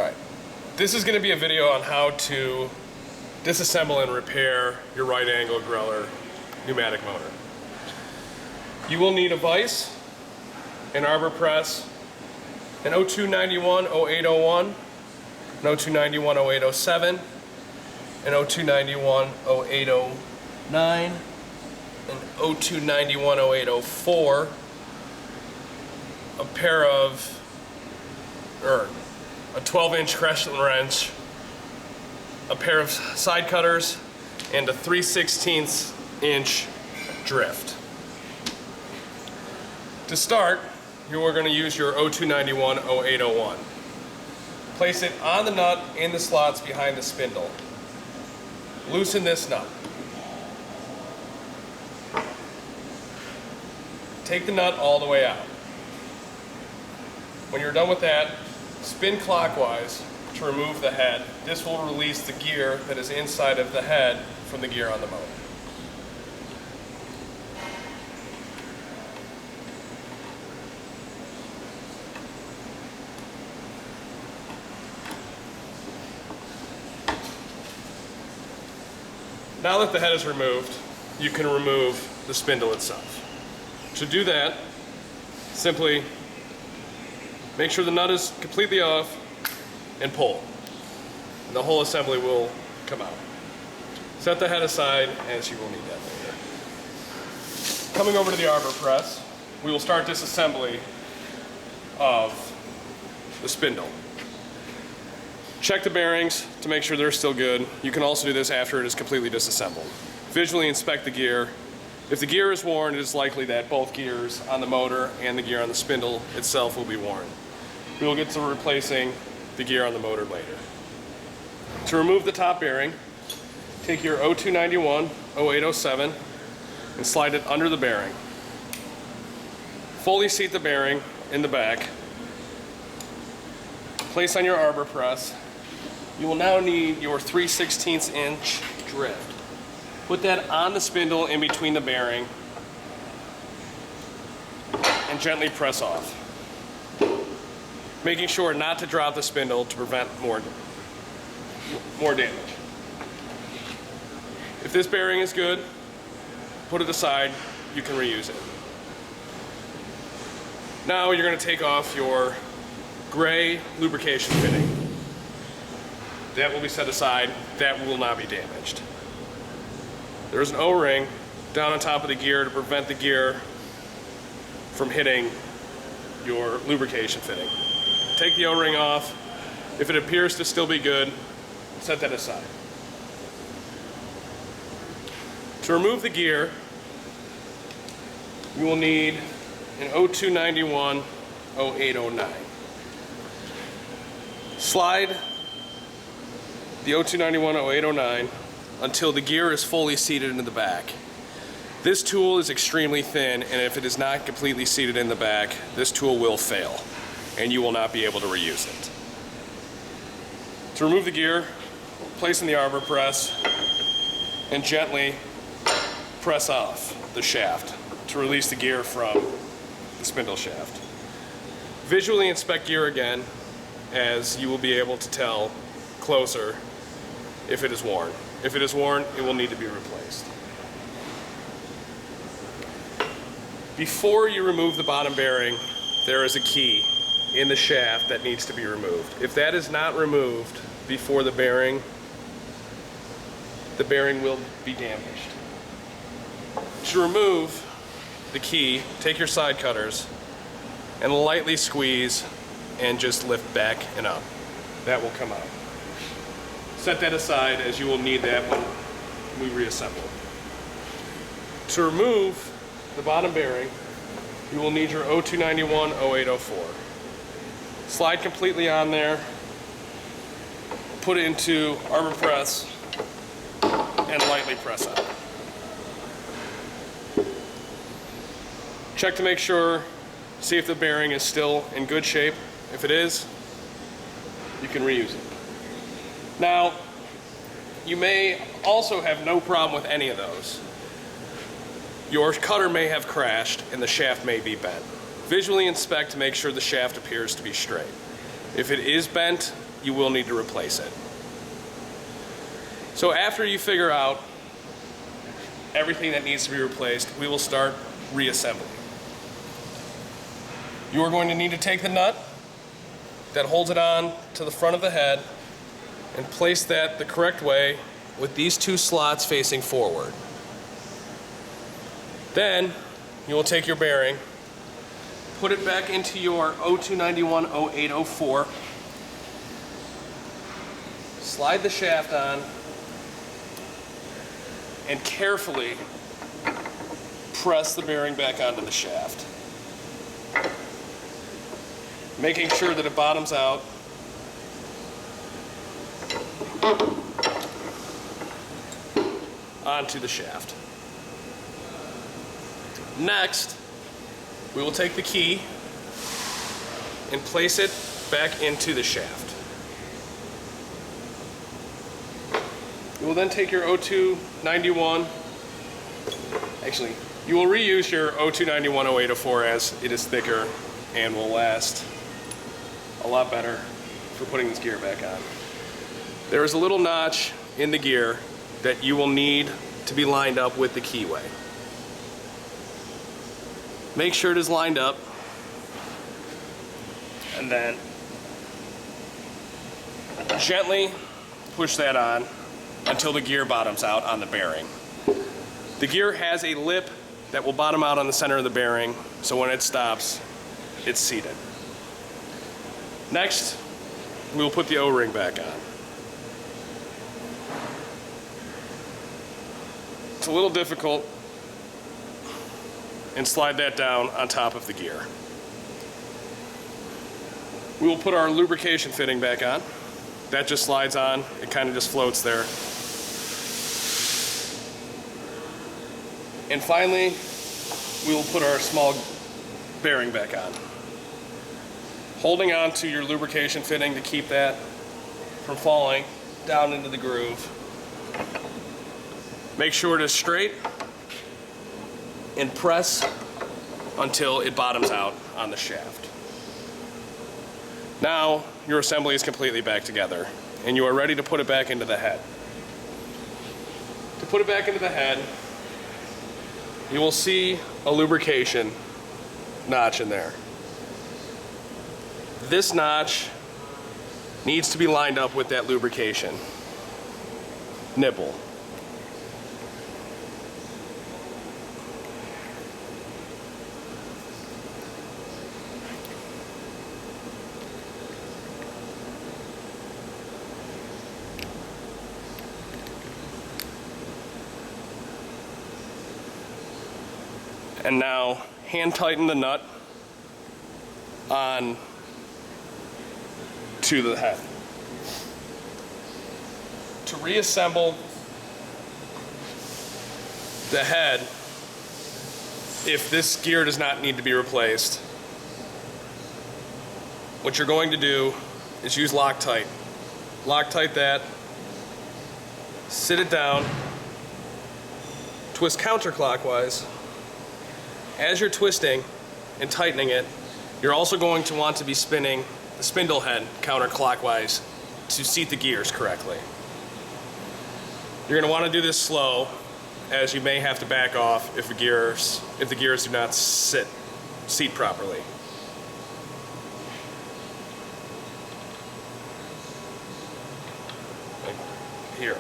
Alright, this is going to be a video on how to disassemble and repair your right angle Greller pneumatic motor. You will need a vise, an arbor press, an 0291-0801, an 0291-0807, an 0291-0809, an 0291-0804, a pair of, a 12-inch crescent wrench, a pair of side cutters, and a 3/16 inch drift. To start, you are going to use your 0291-0801. Place it on the nut in the slots behind the spindle. Loosen this nut. Take the nut all the way out. When you're done with that, spin clockwise to remove the head. This will release the gear that is inside of the head from the gear on the motor. Now that the head is removed, you can remove the spindle itself. To do that, simply make sure the nut is completely off and pull. And the whole assembly will come out. Set the head aside, as you will need that later. Coming over to the arbor press, we will start disassembly of the spindle. Check the bearings to make sure they're still good. You can also do this after it is completely disassembled. Visually inspect the gear. If the gear is worn, it is likely that both gears on the motor and the gear on the spindle itself will be worn. We will get to replacing the gear on the motor later. To remove the top bearing, take your 0291-0807 and slide it under the bearing. Fully seat the bearing in the back. Place on your arbor press. You will now need your 3/16 inch drift. Put that on the spindle in between the bearing and gently press off, making sure not to drop the spindle to prevent more damage. If this bearing is good, put it aside, you can reuse it. Now you're going to take off your gray lubrication fitting. That will be set aside, that will not be damaged. There's an O-ring down on top of the gear to prevent the gear from hitting your lubrication fitting. Take the O-ring off. If it appears to still be good, set that aside. To remove the gear, you will need an 0291-0809. Slide the 0291-0809 until the gear is fully seated into the back. This tool is extremely thin, and if it is not completely seated in the back, this tool will fail, and you will not be able to reuse it. To remove the gear, place in the arbor press and gently press off the shaft to release the gear from the spindle shaft. Visually inspect gear again, as you will be able to tell closer if it is worn. If it is worn, it will need to be replaced. Before you remove the bottom bearing, there is a key in the shaft that needs to be removed. If that is not removed before the bearing will be damaged. To remove the key, take your side cutters and lightly squeeze and just lift back and up. That will come out. Set that aside, as you will need that when we reassemble. To remove the bottom bearing, you will need your 0291-0804. Slide completely on there, put it into arbor press, and lightly press out. Check to make sure, see if the bearing is still in good shape. If it is, you can reuse it. Now, you may also have no problem with any of those. Your cutter may have crashed and the shaft may be bent. Visually inspect to make sure the shaft appears to be straight. If it is bent you will need to replace it. So after you figure out everything that needs to be replaced, we will start reassembly. You are going to need to take the nut that holds it on to the front of the head and place that the correct way with these two slots facing forward. Then you will take your bearing, put it back into your 0291-0804, slide the shaft on, and carefully press the bearing back onto the shaft, making sure that it bottoms out onto the shaft. Next, we will take the key and place it back into the shaft. You will then take your 0291, actually, you will reuse your 0291-0804 as it is thicker and will last a lot better for putting this gear back on. There is a little notch in the gear that you will need to be lined up with the keyway. Make sure it is lined up, and then gently push that on until the gear bottoms out on the bearing. The gear has a lip that will bottom out on the center of the bearing, so when it stops, it's seated. Next, we will put the O-ring back on. It's a little difficult, and slide that down on top of the gear. We will put our lubrication fitting back on. That just slides on, it kind of just floats there. And finally, we will put our small bearing back on. Holding on to your lubrication fitting to keep that from falling down into the groove. Make sure it is straight and press until it bottoms out on the shaft. Now your assembly is completely back together and you are ready to put it back into the head. To put it back into the head, you will see a lubrication notch in there. This notch needs to be lined up with that lubrication nipple. And now hand tighten the nut on to the head. To reassemble the head, if this gear does not need to be replaced, what you're going to do is use Loctite. Loctite that, sit it down, twist counterclockwise. As you're twisting and tightening it, you're also going to want to be spinning the spindle head counterclockwise to seat the gears correctly. You're going to want to do this slow, as you may have to back off if the gears do not seat properly. Like here.